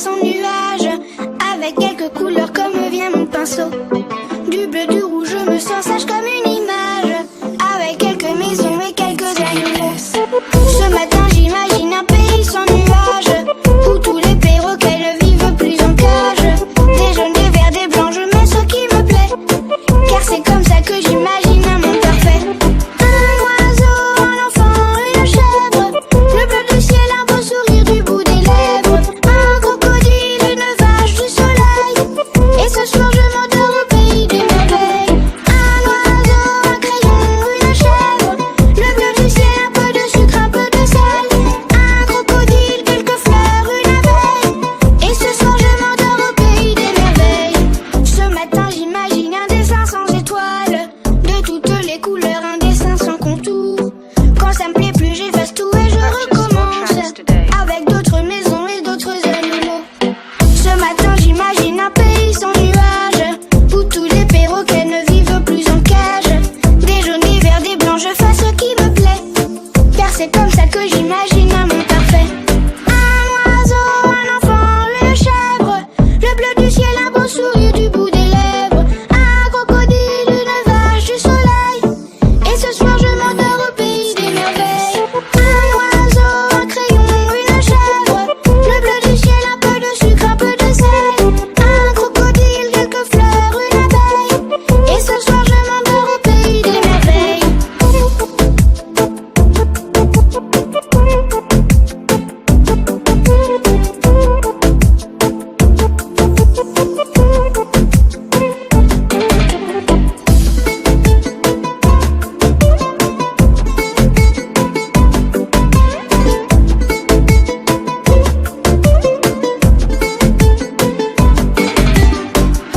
sans nuages, avec quelques couleurs comme vient mon pinceau. Du bleu, du rouge, je me sens sage comme une image, avec quelques maisons et quelques animaux. Ce matin j'imagine un pays sans nuages, où tous les perroquets ne vivent plus en cage. Des jaunes, des verts, des blancs, je mets ce qui me plaît, car c'est comme ça que j'imagine un monde parfait. Un oiseau, un enfant, une chèvre, le bleu du ciel, un beau sourire du bout des lèvres, un crocodile, une vache, du soleil, et ce soir je m'endors au pays des merveilles. Un oiseau, un crayon, une chèvre, le bleu du ciel, un peu de sucre, un peu de sel, un crocodile, quelques fleurs, une abeille, et ce soir je m'endors au pays des merveilles. Ce matin j'imagine un dessin sans étoiles, de toutes les couleurs, un dessin sans contour. Quand ça me plaît plus, j'efface tout et je recommence, avec d'autres maisons et d'autres animaux. Ce matin j'imagine un pays sans nuages, où tous les perroquets ne vivent plus en cage. Des jaunes, des verts, des blancs, je fais ce qui me plaît, car c'est comme ça que j'imagine un monde parfait. Un oiseau, un enfant, une chèvre, le bleu du ciel, un beau sourire du bout des lèvres, un crocodile, une vache, du soleil, et ce soir je m'endors au pays des merveilles. Un oiseau, un crayon, une chèvre, le bleu du ciel, un peu de sucre, un peu de sel, un crocodile, quelques fleurs, une abeille, et ce soir je m'endors au pays des merveilles.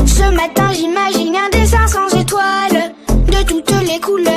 Ce matin j'imagine un dessin sans étoiles, de toutes les couleurs.